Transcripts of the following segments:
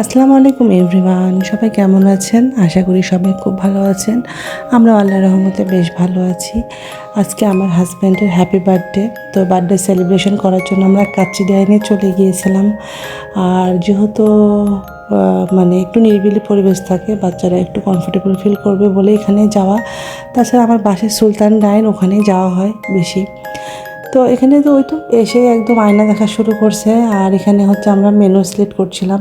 আসসালামু আলাইকুম এভরিওয়ান, সবাই কেমন আছেন? আশা করি সবাই খুব ভালো আছেন। আমরা আল্লাহর রহমতে বেশ ভালো আছি। আজকে আমার হাজব্যান্ডের হ্যাপি বার্থডে, তো বার্থডে সেলিব্রেশন করার জন্য আমরা কাচ্চিডিয়ায় চলে গিয়েছিলাম। আর যেহেতু মানে একটু নিরিবিলি পরিবেশ থাকে, বাচ্চারা একটু কমফোর্টেবল ফিল করবে বলে এখানে যাওয়া। তাছাড়া আমার বাসায় সুলতান ডাইন, ওখানেই যাওয়া হয় বেশি। তো এখানে তো ওই তো এসে একদম আয়না দেখা শুরু করছে। আর এখানে হচ্ছে আমরা মেনু সিলেক্ট করছিলাম।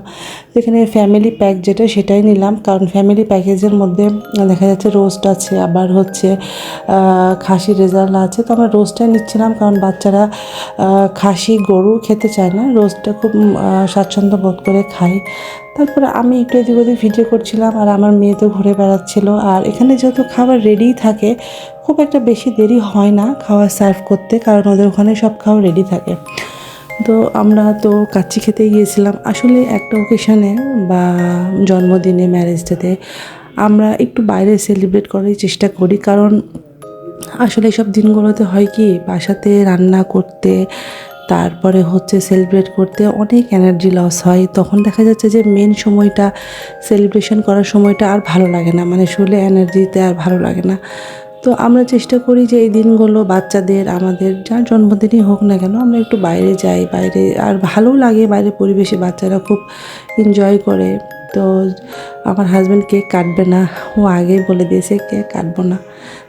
এখানে ফ্যামিলি প্যাক যেটা সেটাই নিলাম, কারণ ফ্যামিলি প্যাকেজের মধ্যে দেখা যাচ্ছে রোস্ট আছে, আবার হচ্ছে খাসি রেজাল্ট আছে। তো আমরা রোস্টটাই নিচ্ছিলাম, কারণ বাচ্চারা খাসি গরু খেতে চায় না, রোস্টটা খুব স্বাচ্ছন্দ্য বোধ করে খায়। তারপরে আমি একটু এদিক ওদিক ভিডিও করছিলাম, আর আমার মেয়ে তো ঘুরে বেড়াচ্ছিল। আর এখানে যেহেতু খাবার রেডিই থাকে, খুব একটা বেশি দেরি হয় না খাওয়া সার্ভ করতে, কারণ ওদের ওখানে সব খাওয়া রেডি থাকে। তো আমরা তো কাচ্চি খেতে গিয়েছিলাম আসলে একটা ওকেশনে বা জন্মদিনে, ম্যারেজ ডেতে আমরা একটু বাইরে সেলিব্রেট করার চেষ্টা করি। কারণ আসলে সব দিনগুলোতে হয় কি, বাসাতে রান্না করতে, তারপরে হচ্ছে সেলিব্রেট করতে অনেক এনার্জি লস হয়। তখন দেখা যাচ্ছে যে মেন সময়টা, সেলিব্রেশন করার সময়টা আর ভালো লাগে না, মানে শরীরে এনার্জিতে আর ভালো লাগে না। তো আমরা চেষ্টা করি যে এই দিনগুলো বাচ্চাদের, আমাদের যার জন্মদিনই হোক না কেন, আমরা একটু বাইরে যাই। বাইরে আর ভালোও লাগে, বাইরের পরিবেশে বাচ্চারা খুব এনজয় করে। তো আমার হাজব্যান্ড কেক কাটবে না, ও আগেই বলে দিয়েছে কেক কাটবো না।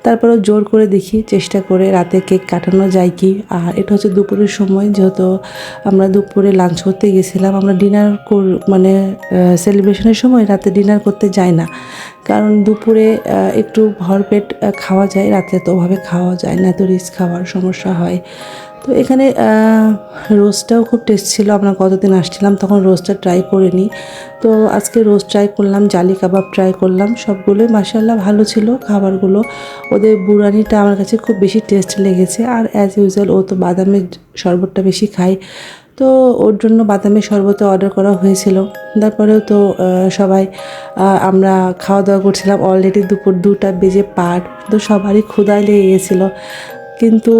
তারপরেও জোর করে দেখি, চেষ্টা করে রাতে কেক কাটানো যায় কি। আর এটা হচ্ছে দুপুরের সময়, যেহেতু আমরা দুপুরে লাঞ্চ করতে গেছিলাম। আমরা ডিনার মানে সেলিব্রেশনের সময় রাতে ডিনার করতে যাই না, কারণ দুপুরে একটু ভরপেট খাওয়া যায়, রাতে তো ওভাবে খাওয়া যায় না, তো রিচ খাওয়ার সমস্যা হয়। তো এখানে রোস্টটাও খুব টেস্ট ছিল। আমরা কতদিন আসছিলাম তখন রোস্টটা ট্রাই করিনি, তো আজকে রোস্ট ট্রাই করলাম, জালি কাবাব ট্রাই করলাম। সবগুলোই মাশাআল্লাহ ভালো ছিল খাবারগুলো। ওদের বুরানিটা আমার কাছে খুব বেশি টেস্ট লেগেছে। আর অ্যাজ ইউজুয়াল ও তো বাদামের শরবতটা বেশি খায়, তো ওর জন্য বাদামের শরবত অর্ডার করা হয়েছিল। তারপরেও তো সবাই আমরা খাওয়া দাওয়া করছিলাম। অলরেডি দুপুর 2টা বেজে পার, তো সবারই ক্ষুধায় লেগে গেছিলো। কিন্তু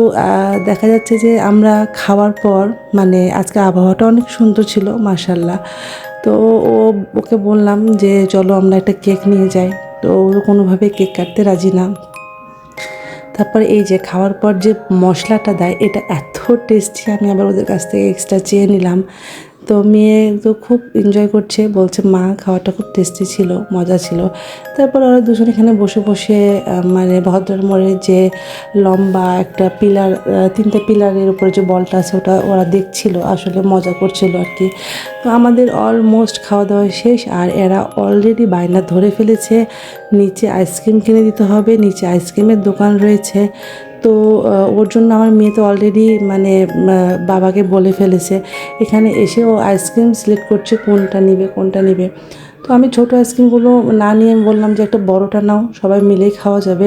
দেখা যাচ্ছে যে আমরা খাওয়ার পর, মানে আজকে আবহাওয়াটা অনেক সুন্দর ছিল মাশাআল্লাহ। তো ওকে বললাম যে চলো আমরা একটা কেক নিয়ে যাই, তো ও কোনোভাবে কেক কাটতে রাজি না। তারপরে এই যে খাওয়ার পর যে মশলাটা দেয়, এটা এত টেস্টি, আমি আবার ওদের কাছ থেকে এক্সট্রা চেয়ে নিলাম। তো মেয়ে তো খুব এনজয় করছে, বলছে মা খাওয়াটা খুব টেস্টি ছিল, মজা ছিল। তারপর ওরা দুজন এখানে বসে বসে মানে ভদ্রার মোড়ে যে লম্বা একটা পিলার, 3টে পিলারের উপরে যে বলটা আছে, ওটা ওরা দেখছিল, আসলে মজা করছিল আর কি। তো আমাদের অলমোস্ট খাওয়া দাওয়া শেষ, আর এরা অলরেডি বায়না ধরে ফেলেছে নিচে আইসক্রিম কিনে দিতে হবে, নিচে আইসক্রিমের দোকান রয়েছে। তো ওর জন্য আমার মেয়ে তো অলরেডি মানে বাবাকে বলে ফেলেছে, এখানে এসে ও আইসক্রিম সিলেক্ট করছে কোনটা নিবে কোনটা নিবে। তো আমি ছোটো আইসক্রিমগুলো না নিয়ে আমি বললাম যে একটা বড়টা নাও, সবাই মিলেই খাওয়া যাবে।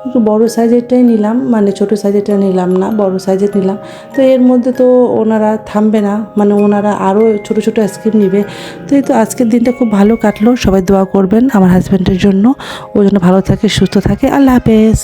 একটু বড় সাইজেরটাই নিলাম, মানে ছোটো সাইজেরটা নিলাম না, বড় সাইজের নিলাম। তো এর মধ্যে তো ওনারা থামবে না, মানে ওনারা আরও ছোটো ছোটো আইসক্রিম নিবে। তো এই তো আজকের দিনটা খুব ভালো কাটলো। সবাই দোয়া করবেন আমার হাজব্যান্ডের জন্য, ও যেন ভালো থাকে, সুস্থ থাকে। আল্লাহ হাফেজ।